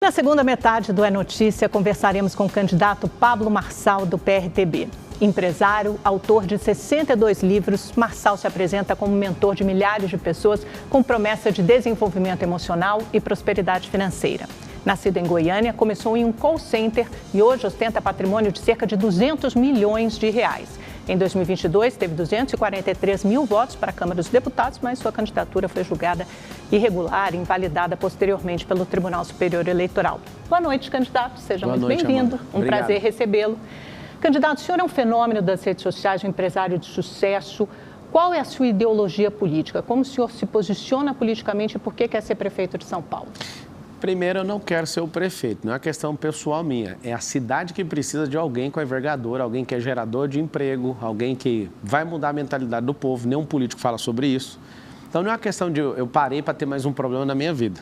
Na segunda metade do É Notícia, conversaremos com o candidato Pablo Marçal, do PRTB. Empresário, autor de 62 livros, Marçal se apresenta como mentor de milhares de pessoas com promessa de desenvolvimento emocional e prosperidade financeira. Nascido em Goiânia, começou em um call center e hoje ostenta patrimônio de cerca de 200 milhões de reais. Em 2022, teve 243 mil votos para a Câmara dos Deputados, mas sua candidatura foi julgada irregular e invalidada posteriormente pelo Tribunal Superior Eleitoral. Boa noite, candidato. Seja muito bem-vindo. Um prazer recebê-lo. Candidato, o senhor é um fenômeno das redes sociais, um empresário de sucesso. Qual é a sua ideologia política? Como o senhor se posiciona politicamente e por que quer ser prefeito de São Paulo? Primeiro, eu não quero ser o prefeito, não é uma questão pessoal minha. É a cidade que precisa de alguém com a envergadura, alguém que é gerador de emprego, alguém que vai mudar a mentalidade do povo. Nenhum político fala sobre isso. Então, não é uma questão de eu parei para ter mais um problema na minha vida.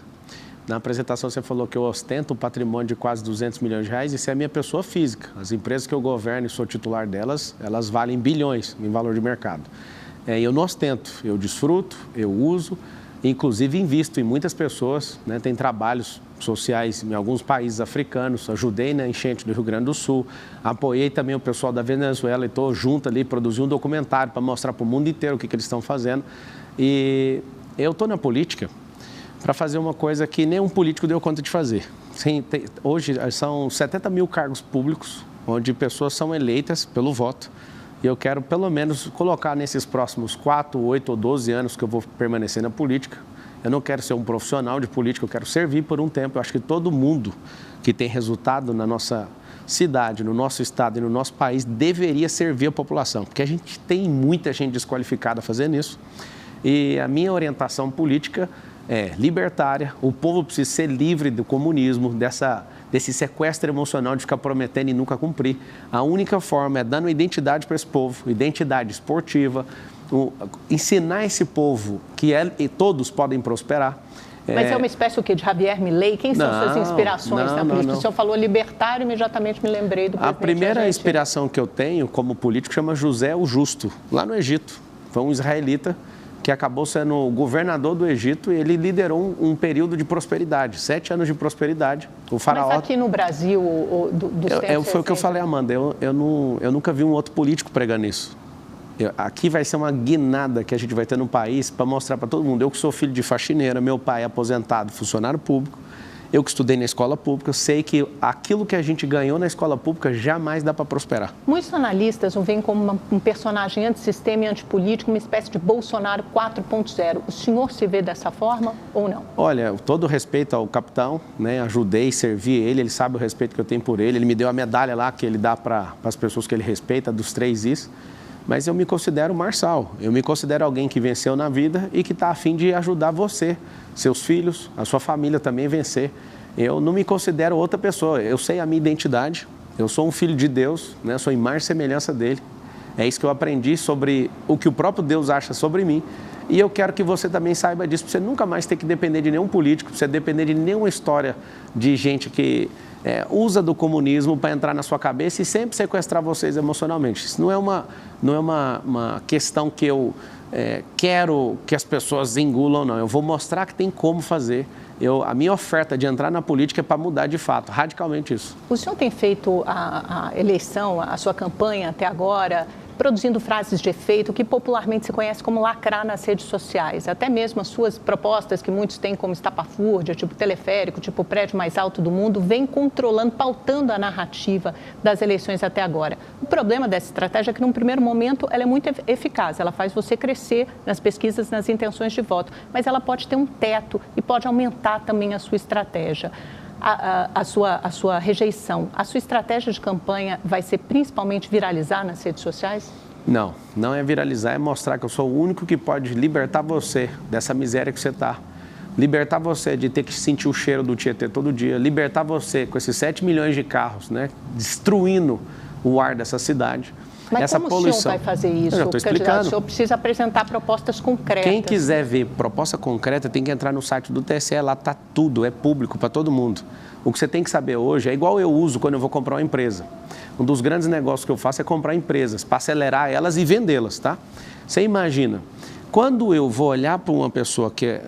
Na apresentação, você falou que eu ostento um patrimônio de quase 200 milhões de reais. Isso é a minha pessoa física. As empresas que eu governo e sou titular delas, elas valem bilhões em valor de mercado. Eu não ostento, eu desfruto, eu uso. Inclusive, invisto em muitas pessoas, né? Tem trabalhos sociais em alguns países africanos, ajudei na enchente do Rio Grande do Sul, apoiei também o pessoal da Venezuela e estou junto ali, produzi um documentário para mostrar para o mundo inteiro o que eles estão fazendo. E eu estou na política para fazer uma coisa que nenhum político deu conta de fazer. Hoje são 70 mil cargos públicos, onde pessoas são eleitas pelo voto. E eu quero, pelo menos, colocar nesses próximos 4, 8 ou 12 anos que eu vou permanecer na política. Eu não quero ser um profissional de política, eu quero servir por um tempo. Eu acho que todo mundo que tem resultado na nossa cidade, no nosso estado e no nosso país deveria servir a população, porque a gente tem muita gente desqualificada fazendo isso. E a minha orientação política é libertária. O povo precisa ser livre do comunismo, desse sequestro emocional de ficar prometendo e nunca cumprir. A única forma é dando identidade para esse povo, identidade esportiva, ensinar esse povo que todos podem prosperar. Mas é uma espécie o quê? De Javier Milei? Quem são suas inspirações na política? O senhor falou libertário, imediatamente me lembrei do presidente. A primeira inspiração que eu tenho como político chama José o Justo, lá no Egito. Foi um israelita que acabou sendo o governador do Egito e ele liderou um período de prosperidade, 7 anos de prosperidade. O faraó... Mas aqui no Brasil, foi o que eu falei, Amanda, eu nunca vi um outro político pregando isso. Aqui vai ser uma guinada que a gente vai ter no país para mostrar para todo mundo. Eu que sou filho de faxineira, meu pai é aposentado, funcionário público, eu que estudei na escola pública, eu sei que aquilo que a gente ganhou na escola pública jamais dá para prosperar. Muitos analistas o veem como um personagem antissistema e antipolítico, uma espécie de Bolsonaro 4.0. O senhor se vê dessa forma ou não? Olha, todo respeito ao capitão, né? Ajudei, servi ele sabe o respeito que eu tenho por ele me deu a medalha lá que ele dá para as pessoas que ele respeita, dos 3 Is. Mas eu me considero Marçal, eu me considero alguém que venceu na vida e que está a fim de ajudar você, seus filhos, a sua família também a vencer. Eu não me considero outra pessoa, eu sei a minha identidade, eu sou um filho de Deus, né? Sou imagem e semelhança dele. É isso que eu aprendi sobre o que o próprio Deus acha sobre mim. E eu quero que você também saiba disso, para você nunca mais ter que depender de nenhum político, para você depender de nenhuma história de gente que usa do comunismo para entrar na sua cabeça e sempre sequestrar vocês emocionalmente. Isso não é uma questão que eu quero que as pessoas engulam, não. Eu vou mostrar que tem como fazer. A minha oferta de entrar na política é para mudar de fato, radicalmente isso. O senhor tem feito a eleição, a sua campanha até agora, produzindo frases de efeito que popularmente se conhece como lacrar nas redes sociais. Até mesmo as suas propostas, que muitos têm como estapafúrdia, tipo teleférico, tipo o prédio mais alto do mundo, vem controlando, pautando a narrativa das eleições até agora. O problema dessa estratégia é que, num primeiro momento, ela é muito eficaz. Ela faz você crescer nas pesquisas, nas intenções de voto. Mas ela pode ter um teto e pode aumentar também a sua estratégia. A sua rejeição, a sua estratégia de campanha vai ser principalmente viralizar nas redes sociais? Não, não é viralizar, é mostrar que eu sou o único que pode libertar você dessa miséria que você está. Libertar você de ter que sentir o cheiro do Tietê todo dia, libertar você com esses 7 milhões de carros, né, destruindo o ar dessa cidade. Mas essa como poluição. O senhor vai fazer isso? Eu já estou explicando. O senhor precisa apresentar propostas concretas. Quem quiser ver proposta concreta tem que entrar no site do TSE, lá está tudo, é público para todo mundo. O que você tem que saber hoje é igual eu uso quando eu vou comprar uma empresa. Um dos grandes negócios que eu faço é comprar empresas, para acelerar elas e vendê-las, tá? Você imagina, quando eu vou olhar para uma pessoa que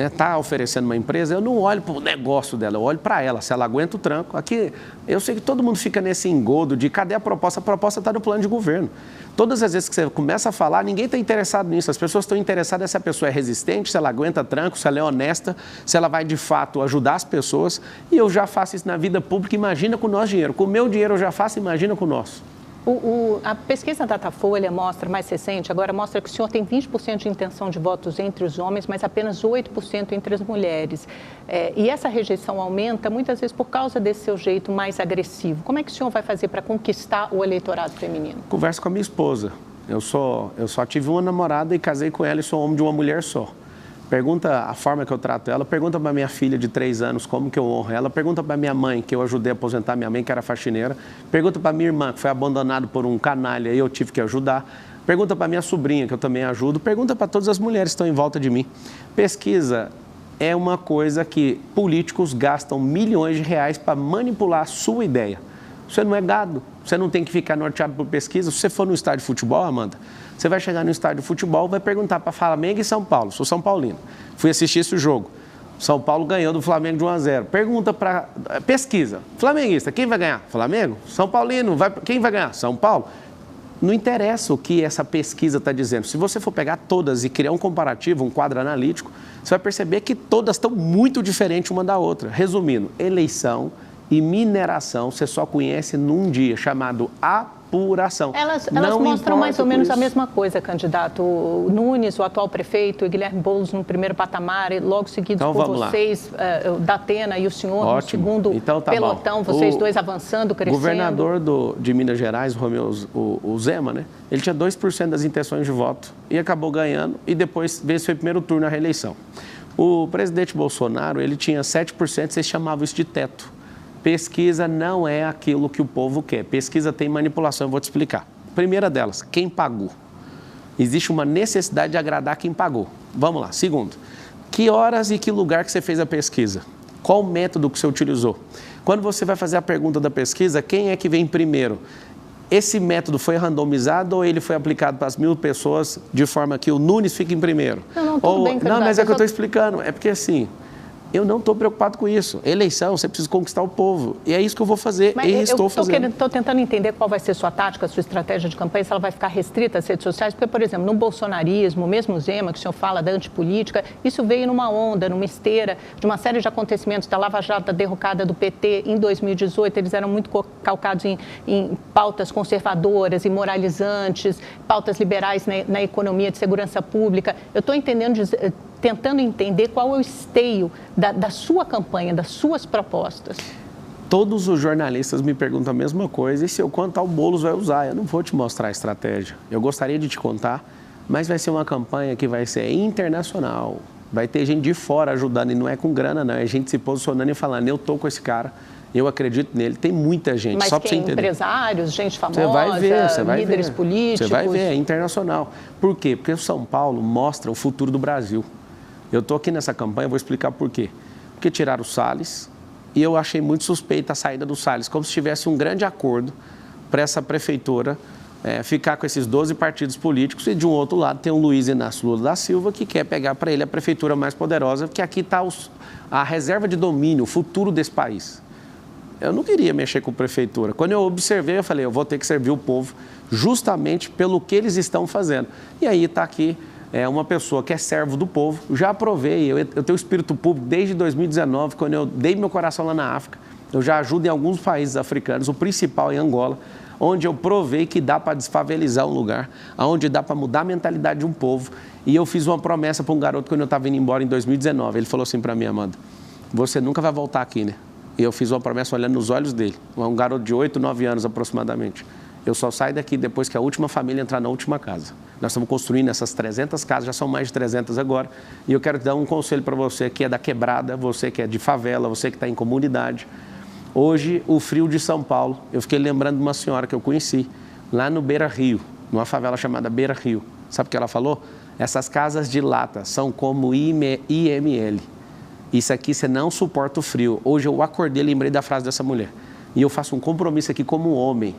está oferecendo uma empresa, eu não olho para o negócio dela, eu olho para ela, se ela aguenta o tranco. Aqui, eu sei que todo mundo fica nesse engodo de cadê a proposta? A proposta está no plano de governo. Todas as vezes que você começa a falar, ninguém está interessado nisso. As pessoas estão interessadas se a pessoa é resistente, se ela aguenta tranco, se ela é honesta, se ela vai de fato ajudar as pessoas. E eu já faço isso na vida pública, imagina com o nosso dinheiro. Com o meu dinheiro eu já faço, imagina com o nosso. A pesquisa Datafolha mostra, mais recente, agora mostra que o senhor tem 20% de intenção de votos entre os homens, mas apenas 8% entre as mulheres. E essa rejeição aumenta muitas vezes por causa desse seu jeito mais agressivo. Como é que o senhor vai fazer para conquistar o eleitorado feminino? Converso com a minha esposa. Eu só tive uma namorada e casei com ela e sou homem de uma mulher só. Pergunta a forma que eu trato ela, pergunta para minha filha de 3 anos como que eu honro ela, pergunta para minha mãe, que eu ajudei a aposentar minha mãe, que era faxineira, pergunta para minha irmã, que foi abandonada por um canalha e eu tive que ajudar, pergunta para minha sobrinha, que eu também ajudo, pergunta para todas as mulheres que estão em volta de mim. Pesquisa é uma coisa que políticos gastam milhões de reais para manipular a sua ideia. Você não é gado, você não tem que ficar norteado por pesquisa. Se você for no estádio de futebol, Amanda, você vai chegar no estádio de futebol, vai perguntar para Flamengo e São Paulo. Sou São Paulino. Fui assistir esse jogo. São Paulo ganhou do Flamengo de 1-0. Pergunta para... Pesquisa. Flamenguista, quem vai ganhar? Flamengo? São Paulino, quem vai ganhar? São Paulo. Não interessa o que essa pesquisa está dizendo. Se você for pegar todas e criar um comparativo, um quadro analítico, você vai perceber que todas estão muito diferentes uma da outra. Resumindo, eleição e mineração você só conhece num dia, chamado apuração. Elas mostram mais ou menos a mesma coisa, candidato. O Nunes, o atual prefeito, e Guilherme Boulos no primeiro patamar, e logo seguidos então, por vocês, Datena e o senhor no segundo pelotão, vocês dois avançando, crescendo. O governador de Minas Gerais, o Zema, né? Ele tinha 2% das intenções de voto e acabou ganhando e depois venceu o primeiro turno na reeleição. O presidente Bolsonaro, ele tinha 7%, vocês chamavam isso de teto. Pesquisa não é aquilo que o povo quer. Pesquisa tem manipulação, eu vou te explicar. Primeira delas, quem pagou? Existe uma necessidade de agradar quem pagou. Vamos lá. Segundo, que horas e que lugar que você fez a pesquisa? Qual o método que você utilizou? Quando você vai fazer a pergunta da pesquisa, quem é que vem primeiro? Esse método foi randomizado ou ele foi aplicado para as 1.000 pessoas de forma que o Nunes fique em primeiro? Tudo bem, não, mas é que eu estou explicando. É porque assim... Eu não estou preocupado com isso. Eleição, você precisa conquistar o povo. E é isso que eu vou fazer e estou fazendo. Estou tentando entender qual vai ser sua tática, sua estratégia de campanha, se ela vai ficar restrita às redes sociais. Porque, por exemplo, no bolsonarismo, mesmo o Zema, que o senhor fala da antipolítica, isso veio numa onda, numa esteira de uma série de acontecimentos da Lava Jato, da derrocada do PT em 2018. Eles eram muito calcados em pautas conservadoras e moralizantes, pautas liberais na economia de segurança pública. Eu estou tentando entender qual é o esteio da sua campanha, das suas propostas. Todos os jornalistas me perguntam a mesma coisa e se eu contar o Boulos vai usar. Eu não vou te mostrar a estratégia. Eu gostaria de te contar, mas vai ser uma campanha que vai ser internacional. Vai ter gente de fora ajudando e não é com grana, não. É gente se posicionando e falando, eu estou com esse cara, eu acredito nele. Tem muita gente, mas só para você entender. Empresários, gente famosa, líderes políticos. Você vai ver, é internacional. Por quê? Porque o São Paulo mostra o futuro do Brasil. Eu estou aqui nessa campanha, vou explicar por quê. Porque tiraram o Salles e eu achei muito suspeita a saída do Salles, como se tivesse um grande acordo para essa prefeitura ficar com esses 12 partidos políticos e de um outro lado tem o Luiz Inácio Lula da Silva que quer pegar para ele a prefeitura mais poderosa, porque aqui está a reserva de domínio, o futuro desse país. Eu não queria mexer com a prefeitura. Quando eu observei, eu falei, eu vou ter que servir o povo justamente pelo que eles estão fazendo. E aí está aqui uma pessoa que é servo do povo. Já provei, eu tenho espírito público desde 2019, quando eu dei meu coração lá na África. Eu já ajudo em alguns países africanos, o principal em Angola, onde eu provei que dá para desfavelizar um lugar, onde dá para mudar a mentalidade de um povo. E eu fiz uma promessa para um garoto quando eu estava indo embora em 2019. Ele falou assim para mim, Amanda, você nunca vai voltar aqui, né? E eu fiz uma promessa olhando nos olhos dele, um garoto de 8, 9 anos aproximadamente. Eu só saio daqui depois que a última família entrar na última casa. Nós estamos construindo essas 300 casas, já são mais de 300 agora. E eu quero te dar um conselho para você que é da quebrada, você que é de favela, você que está em comunidade. Hoje, o frio de São Paulo, eu fiquei lembrando de uma senhora que eu conheci, lá no Beira Rio, numa favela chamada Beira Rio. Sabe o que ela falou? Essas casas de lata são como IML. Isso aqui você não suporta o frio. Hoje eu acordei e lembrei da frase dessa mulher. E eu faço um compromisso aqui como homem.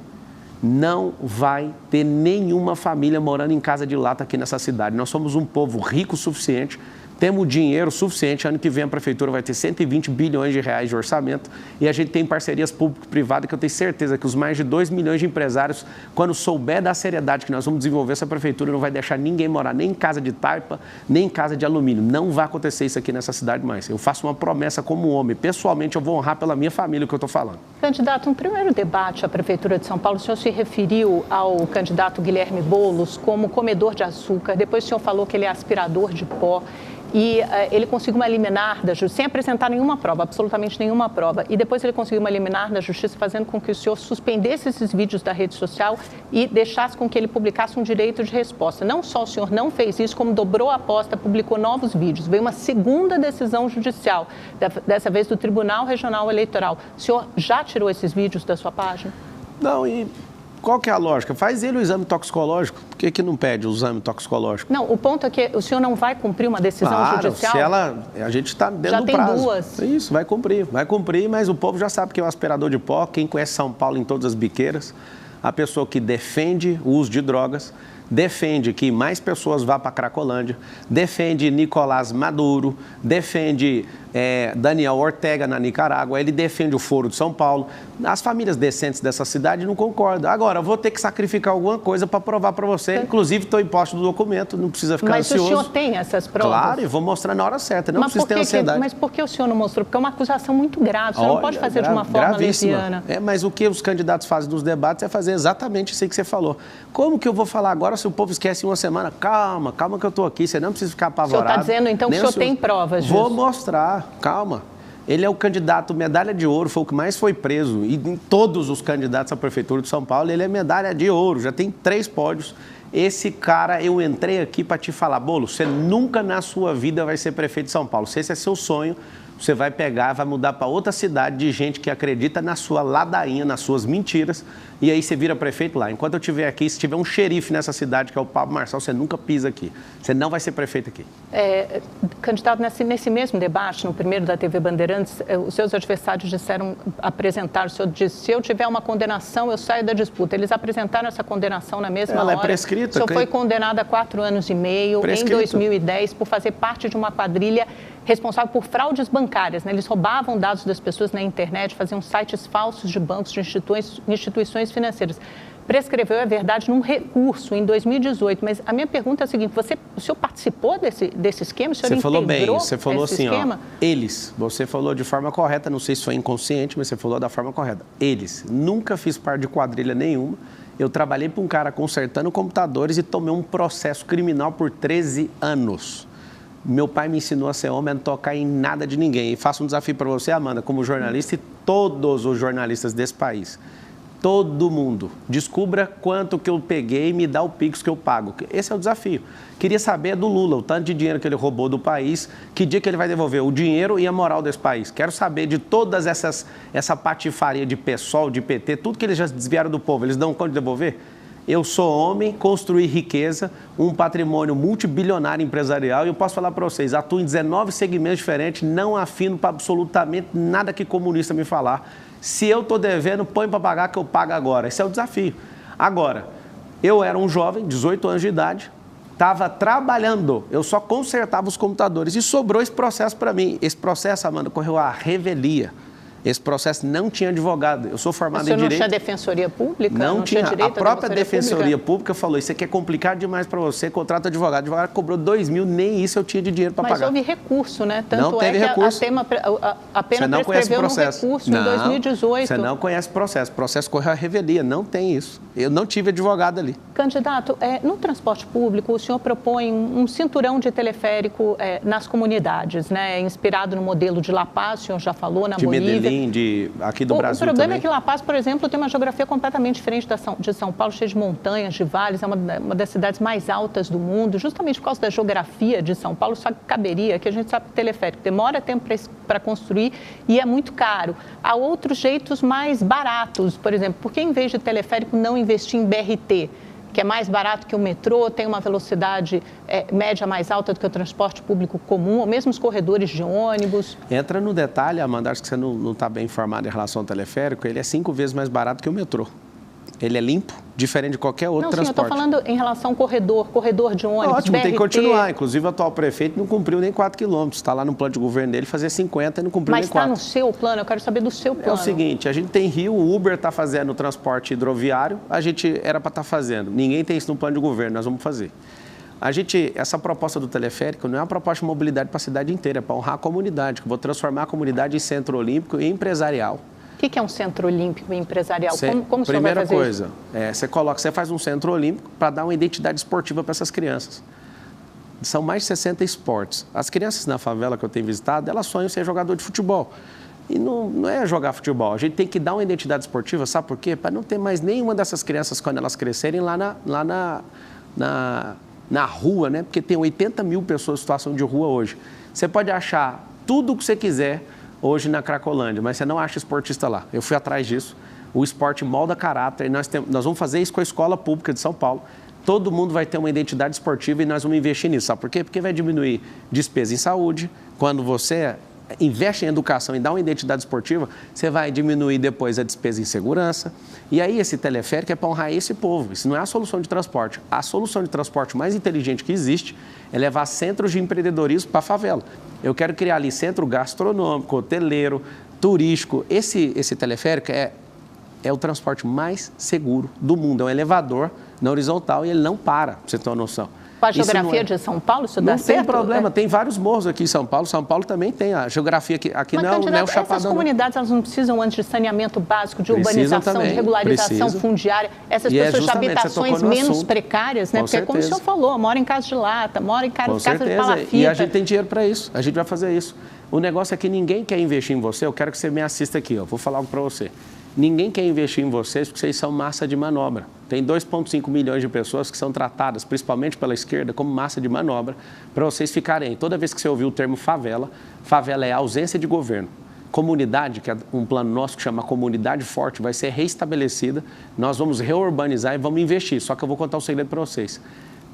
Não vai ter nenhuma família morando em casa de lata aqui nessa cidade. Nós somos um povo rico o suficiente Temos dinheiro suficiente, ano que vem a Prefeitura vai ter 120 bilhões de reais de orçamento e a gente tem parcerias público-privadas que eu tenho certeza que os mais de 2 milhões de empresários, quando souber da seriedade que nós vamos desenvolver essa Prefeitura, não vai deixar ninguém morar nem em casa de taipa, nem em casa de alumínio. Não vai acontecer isso aqui nessa cidade mais. Eu faço uma promessa como homem. Pessoalmente, eu vou honrar pela minha família o que eu estou falando. Candidato, no primeiro debate à Prefeitura de São Paulo, o senhor se referiu ao candidato Guilherme Boulos como comedor de açúcar. Depois o senhor falou que ele é aspirador de pó. E ele conseguiu uma liminar da Justiça, sem apresentar nenhuma prova, absolutamente nenhuma prova. E depois ele conseguiu uma liminar da Justiça, fazendo com que o senhor suspendesse esses vídeos da rede social e deixasse com que ele publicasse um direito de resposta. Não só o senhor não fez isso, como dobrou a aposta, publicou novos vídeos. Veio uma segunda decisão judicial, dessa vez do Tribunal Regional Eleitoral. O senhor já tirou esses vídeos da sua página? Não, e qual que é a lógica? Faz ele o exame toxicológico. Por que não pede o exame toxicológico? Não, o ponto é que o senhor não vai cumprir uma decisão judicial? Se a gente está dentro do prazo. Já tem duas. Isso, vai cumprir, mas o povo já sabe que é um aspirador de pó. Quem conhece São Paulo em todas as biqueiras, a pessoa que defende o uso de drogas, defende que mais pessoas vá para a Cracolândia, defende Nicolás Maduro, defende Daniel Ortega na Nicarágua, ele defende o Foro de São Paulo. As famílias decentes dessa cidade não concordam. Agora, eu vou ter que sacrificar alguma coisa para provar para você. Inclusive, estou em posse do documento, não precisa ficar ansioso. Mas o senhor tem essas provas? Claro, e vou mostrar na hora certa, não precisa ter ansiedade. Mas por que o senhor não mostrou? Porque é uma acusação muito grave, o senhor não pode fazer de uma forma leviana. Mas o que os candidatos fazem nos debates é fazer exatamente isso aí que você falou. Como que eu vou falar agora se o povo esquece em uma semana? Calma que eu estou aqui, você não precisa ficar apavorado. O senhor está dizendo, então, que o senhor tem provas disso? Vou mostrar, calma. Ele é o candidato medalha de ouro, foi o que mais foi preso. E em todos os candidatos à Prefeitura de São Paulo, ele é medalha de ouro, já tem 3 pódios. Esse cara, eu entrei aqui para te falar, Boulos, você nunca na sua vida vai ser prefeito de São Paulo. Se esse é seu sonho, você vai pegar, vai mudar para outra cidade de gente que acredita na sua ladainha, nas suas mentiras, e aí você vira prefeito lá. Enquanto eu estiver aqui, se tiver um xerife nessa cidade, que é o Pablo Marçal, você nunca pisa aqui. Você não vai ser prefeito aqui. Candidato, nesse mesmo debate, no primeiro da TV Bandeirantes, os seus adversários apresentaram, o senhor disse, se eu tiver uma condenação, eu saio da disputa. Eles apresentaram essa condenação na mesma hora. Ela é prescrita. O senhor foi condenado a 4 anos e meio, em 2010, por fazer parte de uma quadrilha responsável por fraudes bancárias, né? Eles roubavam dados das pessoas na internet, faziam sites falsos de bancos, de instituições financeiras. Prescreveu, é verdade, num recurso em 2018, mas a minha pergunta é a seguinte, o senhor participou desse esquema? O senhor você falou bem, você falou assim, esquema? Você falou de forma correta, não sei se foi inconsciente, mas você falou da forma correta. Eles, nunca fiz parte de quadrilha nenhuma, eu trabalhei para um cara consertando computadores e tomei um processo criminal por 13 anos. Meu pai me ensinou a ser homem, a não tocar em nada de ninguém. E faço um desafio para você, Amanda, como jornalista e todos os jornalistas desse país. Todo mundo. Descubra quanto que eu peguei e me dá o Pix que eu pago. Esse é o desafio. Queria saber do Lula, o tanto de dinheiro que ele roubou do país, que dia que ele vai devolver o dinheiro e a moral desse país. Quero saber de todas essa patifaria de PSOL, de PT, tudo que eles já desviaram do povo, eles dão conta de devolver? Eu sou homem, construí riqueza, um patrimônio multibilionário empresarial e eu posso falar para vocês, atuo em 19 segmentos diferentes, não afino para absolutamente nada que comunista me falar. Se eu estou devendo, põe para pagar que eu pago agora. Esse é o desafio. Agora, eu era um jovem, 18 anos de idade, estava trabalhando, eu só consertava os computadores e sobrou esse processo para mim. Esse processo, Amanda, correu à revelia. Esse processo não tinha advogado. Eu sou formado em Direito. Não tinha defensoria pública? Não tinha. A própria defensoria pública falou, isso aqui é complicado demais para você, contrata advogado. O advogado cobrou 2 mil, nem isso eu tinha de dinheiro para pagar. Mas houve recurso, né? Tanto não teve recurso. A pena prescreveu no recurso em 2018. Você não conhece o processo. O processo correu à revelia. Não tem isso. Eu não tive advogado ali. Candidato, no transporte público, o senhor propõe um cinturão de teleférico nas comunidades, né? Inspirado no modelo de La Paz, o senhor já falou, na Bolívia. Aqui do Brasil. O problema também. É que La Paz, por exemplo, tem uma geografia completamente diferente de São Paulo, cheia de montanhas, de vales, é uma das cidades mais altas do mundo, justamente por causa da geografia de São Paulo, só que caberia, que a gente sabe que teleférico demora tempo para construir e é muito caro. Há outros jeitos mais baratos, por exemplo, por que em vez de teleférico não investir em BRT? Que é mais barato que o metrô, tem uma velocidade média mais alta do que o transporte público comum, ou mesmo os corredores de ônibus. Entra no detalhe, Amanda, acho que você não está bem informado em relação ao teleférico, ele é 5 vezes mais barato que o metrô. Ele é limpo, diferente de qualquer outro transporte. Não, sim, eu estou falando em relação ao corredor de ônibus, ótimo, BRT. tem que continuar. Inclusive, o atual prefeito não cumpriu nem 4 quilômetros. Está lá no plano de governo dele fazer 50 e não cumpriu nem 4. Mas está no seu plano? Eu quero saber do seu plano. É o seguinte, a gente tem Rio, o Uber está fazendo o transporte hidroviário, a gente era para estar fazendo. Ninguém tem isso no plano de governo, nós vamos fazer. Essa proposta do teleférico não é uma proposta de mobilidade para a cidade inteira, é para honrar a comunidade, que eu vou transformar a comunidade em centro olímpico e empresarial. O que é um centro olímpico e empresarial? Como o senhor primeira vai fazer coisa, você faz um centro olímpico para dar uma identidade esportiva para essas crianças. São mais de 60 esportes. As crianças na favela que eu tenho visitado, elas sonham em ser jogador de futebol. E não é jogar futebol, a gente tem que dar uma identidade esportiva, sabe por quê? Para não ter mais nenhuma dessas crianças, quando elas crescerem, lá na rua, né? Porque tem 80 mil pessoas em situação de rua hoje. Você pode achar tudo o que você quiser hoje na Cracolândia, mas você não acha esportista lá. Eu fui atrás disso. O esporte molda caráter e nós vamos fazer isso com a escola pública de São Paulo. Todo mundo vai ter uma identidade esportiva e nós vamos investir nisso. Sabe por quê? Porque vai diminuir despesa em saúde. Quando você investe em educação e dá uma identidade esportiva, você vai diminuir depois a despesa em segurança. E aí esse teleférico é para honrar esse povo. Isso não é a solução de transporte. A solução de transporte mais inteligente que existe é levar centros de empreendedorismo para a favela. Eu quero criar ali centro gastronômico, hoteleiro, turístico. Esse teleférico é o transporte mais seguro do mundo. É um elevador na horizontal e ele não para você ter uma noção. Com a geografia de São Paulo, isso dá certo? Não tem problema, tem vários morros aqui em São Paulo. São Paulo também tem a geografia aqui não é o Chapadão. Essas comunidades, elas não precisam antes de saneamento básico, de urbanização, de regularização fundiária. Essas pessoas de habitações menos precárias, né? Porque como o senhor falou, mora em casa de lata, mora em casa de palafita. E a gente tem dinheiro para isso, a gente vai fazer isso. O negócio é que ninguém quer investir em você, eu quero que você me assista aqui, vou falar algo para você. Ninguém quer investir em vocês porque vocês são massa de manobra. Tem 2,5 milhões de pessoas que são tratadas, principalmente pela esquerda, como massa de manobra, para vocês ficarem. Toda vez que você ouvir o termo favela, favela é ausência de governo. Comunidade, que é um plano nosso que chama Comunidade Forte, vai ser reestabelecida. Nós vamos reurbanizar e vamos investir. Só que eu vou contar um segredo para vocês.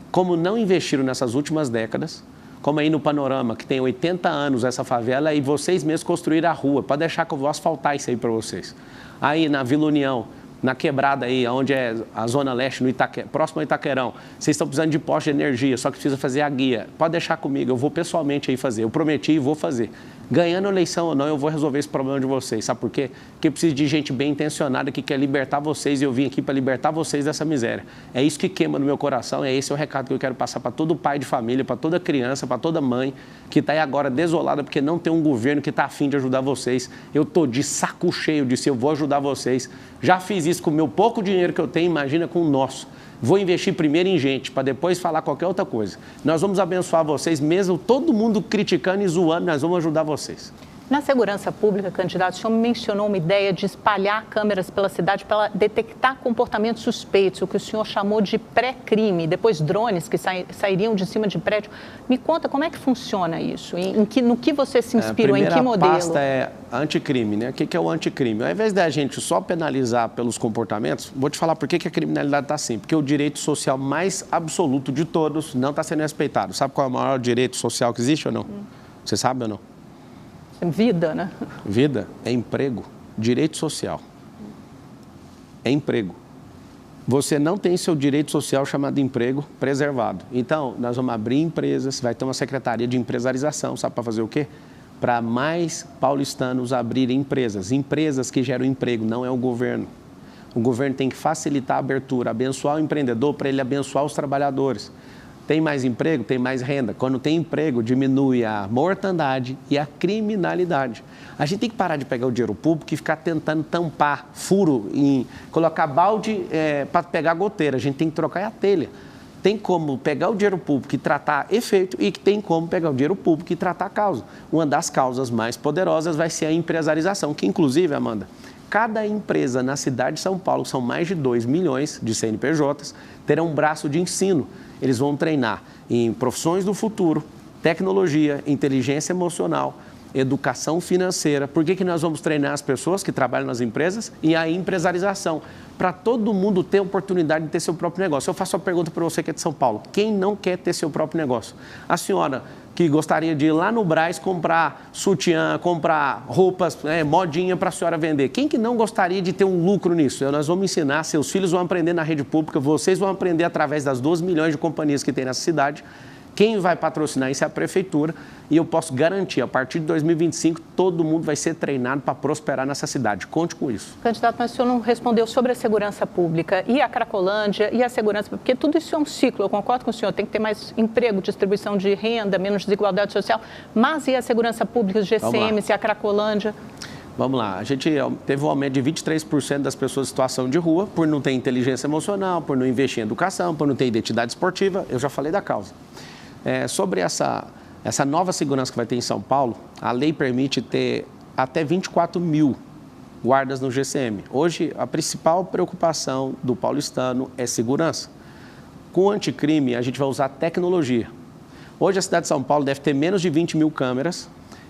Como não investiram nessas últimas décadas, como aí no Panorama, que tem 80 anos essa favela, e vocês mesmos construíram a rua. Pode deixar que eu vou asfaltar isso aí para vocês. Aí na Vila União, na Quebrada aí, onde é a Zona Leste, próximo ao Itaquerão, vocês estão precisando de poste de energia, só que precisa fazer a guia. Pode deixar comigo, eu vou pessoalmente aí fazer. Eu prometi e vou fazer. Ganhando a eleição ou não, eu vou resolver esse problema de vocês. Sabe por quê? Porque eu preciso de gente bem intencionada que quer libertar vocês e eu vim aqui para libertar vocês dessa miséria. É isso que queima no meu coração, esse é o recado que eu quero passar para todo pai de família, para toda criança, para toda mãe que está aí agora desolada porque não tem um governo que está afim de ajudar vocês. Eu estou de saco cheio disso, eu vou ajudar vocês. Já fiz isso com o meu pouco dinheiro que eu tenho, imagina com o nosso. Vou investir primeiro em gente, para depois falar qualquer outra coisa. Nós vamos abençoar vocês, mesmo todo mundo criticando e zoando, nós vamos ajudar vocês. Na segurança pública, candidato, o senhor mencionou uma ideia de espalhar câmeras pela cidade para detectar comportamentos suspeitos, o que o senhor chamou de pré-crime, depois drones que sairiam de cima de prédio. Me conta como é que funciona isso, no que você se inspirou, em que modelo? A pasta é anticrime, né? O que é o anticrime? Ao invés da gente só penalizar pelos comportamentos, vou te falar por que a criminalidade está assim. Porque o direito social mais absoluto de todos não está sendo respeitado. Sabe qual é o maior direito social que existe ou não? Você sabe ou não? Vida, né? Vida é emprego, direito social. É emprego. Você não tem seu direito social chamado emprego preservado. Então, nós vamos abrir empresas, vai ter uma secretaria de empresarização, sabe para fazer o quê? Para mais paulistanos abrirem empresas. Empresas que geram emprego, não é o governo. O governo tem que facilitar a abertura, abençoar o empreendedor para ele abençoar os trabalhadores. Tem mais emprego, tem mais renda. Quando tem emprego, diminui a mortandade e a criminalidade. A gente tem que parar de pegar o dinheiro público e ficar tentando tampar furo, colocar balde para pegar goteira. A gente tem que trocar a telha. Tem como pegar o dinheiro público e tratar efeito e tem como pegar o dinheiro público e tratar a causa. Uma das causas mais poderosas vai ser a empresarização, que inclusive, Amanda, cada empresa na cidade de São Paulo, são mais de 2 milhões de CNPJs, terão um braço de ensino. Eles vão treinar em profissões do futuro, tecnologia, inteligência emocional, educação financeira. Por que nós vamos treinar as pessoas que trabalham nas empresas? E a empresarização, para todo mundo ter a oportunidade de ter seu próprio negócio. Eu faço uma pergunta para você que é de São Paulo. Quem não quer ter seu próprio negócio? A senhora que gostaria de ir lá no Brás comprar sutiã, comprar roupas, modinha para a senhora vender. Quem que não gostaria de ter um lucro nisso? Nós vamos ensinar, seus filhos vão aprender na rede pública, vocês vão aprender através das 12 milhões de companhias que tem nessa cidade. Quem vai patrocinar isso é a prefeitura e eu posso garantir, a partir de 2025, todo mundo vai ser treinado para prosperar nessa cidade. Conte com isso. Candidato, mas o senhor não respondeu sobre a segurança pública e a Cracolândia e a segurança, porque tudo isso é um ciclo, eu concordo com o senhor, tem que ter mais emprego, distribuição de renda, menos desigualdade social, mas e a segurança pública, os GCMs e a Cracolândia? Vamos lá, a gente teve um aumento de 23% das pessoas em situação de rua por não ter inteligência emocional, por não investir em educação, por não ter identidade esportiva, eu já falei da causa. Sobre essa nova segurança que vai ter em São Paulo, a lei permite ter até 24 mil guardas no GCM. Hoje, a principal preocupação do paulistano é segurança. Com o anticrime, a gente vai usar tecnologia. Hoje, a cidade de São Paulo deve ter menos de 20 mil câmeras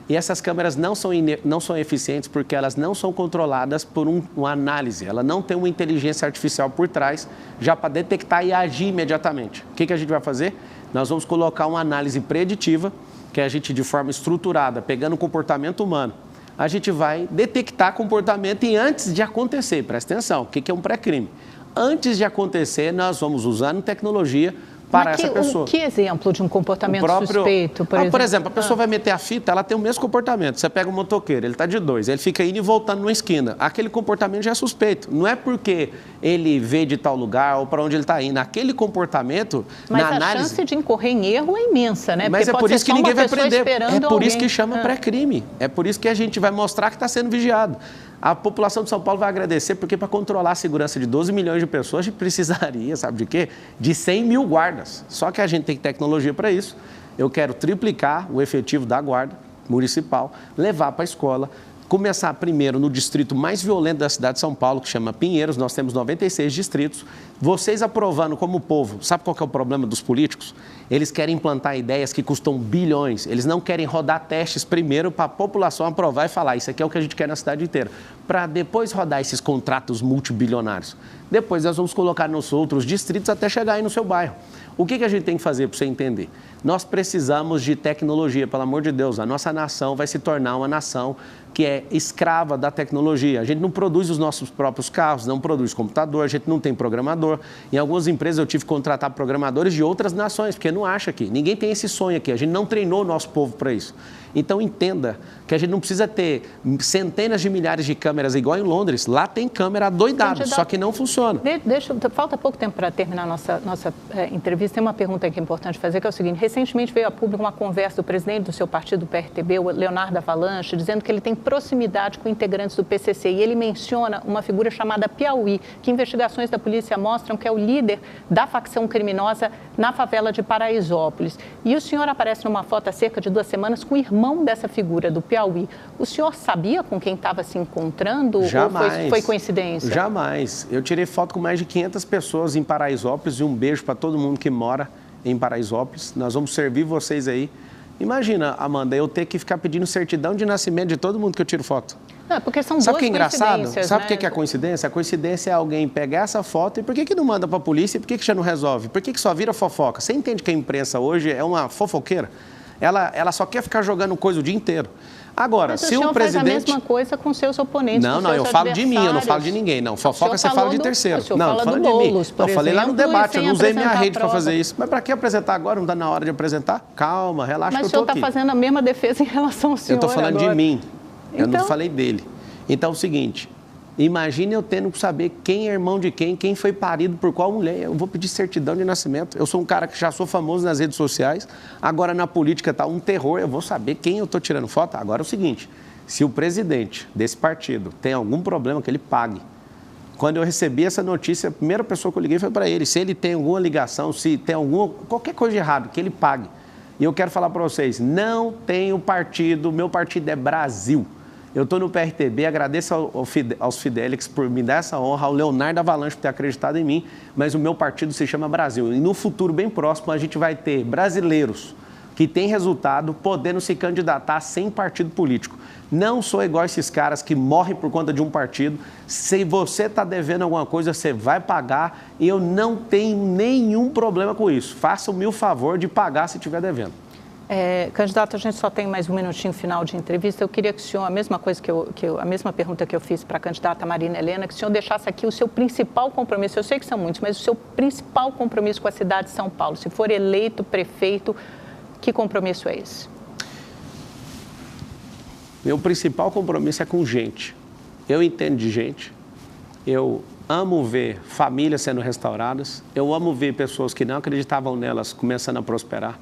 e essas câmeras não são eficientes porque elas não são controladas por uma análise. Ela não tem uma inteligência artificial por trás já para detectar e agir imediatamente. O que a gente vai fazer? Nós vamos colocar uma análise preditiva, que a gente, de forma estruturada, pegando o comportamento humano, a gente vai detectar comportamento e antes de acontecer, presta atenção, o que é um pré-crime? Antes de acontecer, nós vamos usando tecnologia para essa pessoa. Que exemplo de um comportamento suspeito, por exemplo? Por exemplo, a pessoa vai meter a fita, ela tem o mesmo comportamento. Você pega um motoqueiro, ele está de 2, ele fica indo e voltando numa esquina. Aquele comportamento já é suspeito. Não é porque ele veio de tal lugar ou para onde ele está indo. Aquele comportamento, mas na análise... Mas a chance de incorrer em erro é imensa, né? Mas é por isso que ninguém vai prender. É por isso que chama pré-crime. É por isso que a gente vai mostrar que está sendo vigiado. A população de São Paulo vai agradecer, porque para controlar a segurança de 12 milhões de pessoas, a gente precisaria, sabe de quê? De 100 mil guardas. Só que a gente tem tecnologia para isso. Eu quero triplicar o efetivo da guarda municipal, levar para a escola, começar primeiro no distrito mais violento da cidade de São Paulo, que chama Pinheiros. Nós temos 96 distritos. Vocês aprovando como povo, sabe qual que é o problema dos políticos? Eles querem implantar ideias que custam bilhões. Eles não querem rodar testes primeiro para a população aprovar e falar, isso aqui é o que a gente quer na cidade inteira, para depois rodar esses contratos multibilionários. Depois nós vamos colocar nos outros distritos até chegar aí no seu bairro. O que a gente tem que fazer para você entender? Nós precisamos de tecnologia, pelo amor de Deus. A nossa nação vai se tornar uma nação que é escrava da tecnologia. A gente não produz os nossos próprios carros, não produz computador, a gente não tem programador. Em algumas empresas eu tive que contratar programadores de outras nações, porque não acha aqui. Ninguém tem esse sonho aqui, a gente não treinou o nosso povo para isso. Então entenda que a gente não precisa ter centenas de milhares de câmeras igual em Londres. Lá tem câmera adoidado, só que não funciona. Falta pouco tempo para terminar a nossa entrevista. Tem uma pergunta que é importante fazer, que é o seguinte. Recentemente veio a público uma conversa do presidente do seu partido, do PRTB, o Leonardo Avalanche, dizendo que ele tem proximidade com integrantes do PCC. E ele menciona uma figura chamada Piauí, que investigações da polícia mostram que é o líder da facção criminosa na favela de Paraisópolis. E o senhor aparece numa foto há cerca de 2 semanas com o irmão dessa figura, do Piauí. O senhor sabia com quem estava se encontrando? Jamais. Ou foi coincidência? Jamais. Eu tirei foto com mais de 500 pessoas em Paraisópolis e um beijo para todo mundo que mora em Paraisópolis. Nós vamos servir vocês aí. Imagina, Amanda, eu ter que ficar pedindo certidão de nascimento de todo mundo que eu tiro foto. Não, porque são Sabe o que é engraçado? Sabe o né? que é a coincidência? A coincidência é alguém pegar essa foto e por que não manda para a polícia e por que já não resolve? Por que só vira fofoca? Você entende que a imprensa hoje é uma fofoqueira? Ela só quer ficar jogando coisa o dia inteiro. Agora, se o presidente... faz a mesma coisa com seus oponentes, Não, eu falo de mim, eu não falo de ninguém. Não, fofoca você fala de terceiro. Não, eu falo de mim. Eu falei lá no debate, eu não usei minha rede para fazer isso. Mas para que apresentar agora? Não está na hora de apresentar? Calma, relaxa que eu estou aqui. Mas o senhor está fazendo a mesma defesa em relação ao senhor. Eu estou falando agora de mim, eu não falei dele. Então é o seguinte... Imagine eu tendo que saber quem é irmão de quem foi parido por qual mulher. Eu vou pedir certidão de nascimento. Eu sou um cara que já sou famoso nas redes sociais. Agora na política está um terror. Eu vou saber quem eu estou tirando foto. Agora é o seguinte, se o presidente desse partido tem algum problema, que ele pague. Quando eu recebi essa notícia, a primeira pessoa que eu liguei foi para ele. Se ele tem alguma ligação, se tem qualquer coisa de errado, que ele pague. E eu quero falar para vocês, não tenho partido, meu partido é Brasil. Eu estou no PRTB, agradeço aos Fidelix por me dar essa honra, ao Leonardo Avalanche por ter acreditado em mim, mas o meu partido se chama Brasil. E no futuro bem próximo a gente vai ter brasileiros que têm resultado podendo se candidatar sem partido político. Não sou igual a esses caras que morrem por conta de um partido. Se você está devendo alguma coisa, você vai pagar e eu não tenho nenhum problema com isso. Faça-me o favor de pagar se estiver devendo. Candidato, a gente só tem mais um minutinho final de entrevista. Eu queria que o senhor, a mesma pergunta que eu fiz para a candidata Marina Helena, que o senhor deixasse aqui o seu principal compromisso. Eu sei que são muitos, mas o seu principal compromisso com a cidade de São Paulo. Se for eleito prefeito, que compromisso é esse? Meu principal compromisso é com gente. Eu entendo de gente. Eu amo ver famílias sendo restauradas. Eu amo ver pessoas que não acreditavam nelas começando a prosperar.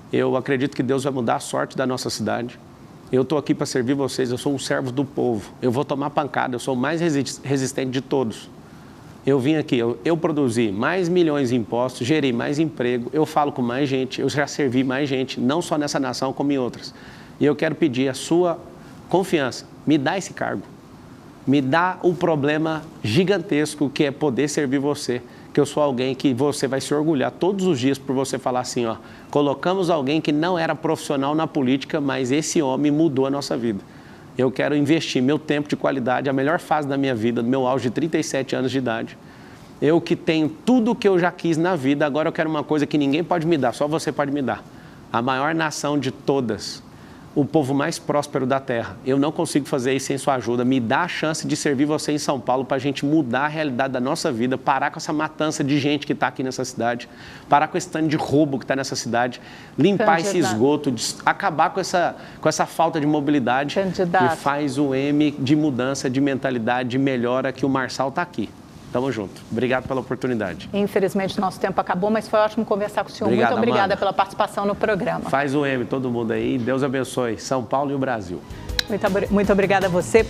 Eu acredito que Deus vai mudar a sorte da nossa cidade. Eu estou aqui para servir vocês, eu sou um servo do povo. Eu vou tomar pancada, eu sou o mais resistente de todos. Eu vim aqui, eu produzi mais milhões de impostos, gerei mais emprego, eu falo com mais gente, eu já servi mais gente, não só nessa nação como em outras. E eu quero pedir a sua confiança, me dá esse cargo. Me dá um problema gigantesco que é poder servir você, que eu sou alguém que você vai se orgulhar todos os dias por você falar assim, ó, colocamos alguém que não era profissional na política, mas esse homem mudou a nossa vida. Eu quero investir meu tempo de qualidade, a melhor fase da minha vida, do meu auge de 37 anos de idade. Eu que tenho tudo o que eu já quis na vida, agora eu quero uma coisa que ninguém pode me dar, só você pode me dar. A maior nação de todas. O povo mais próspero da terra. Eu não consigo fazer isso sem sua ajuda. Me dá a chance de servir você em São Paulo para a gente mudar a realidade da nossa vida, parar com essa matança de gente que está aqui nessa cidade, parar com esse tanto de roubo que está nessa cidade, limpar esse esgoto, acabar com essa falta de mobilidade. Candidato. E faz o M de mudança, de mentalidade, de melhora que o Marçal está aqui. Tamo junto. Obrigado pela oportunidade. Infelizmente, nosso tempo acabou, mas foi ótimo conversar com o senhor. Obrigado, muito obrigada, Amanda, pela participação no programa. Faz o M, todo mundo aí. Deus abençoe São Paulo e o Brasil. Muito obrigada a você.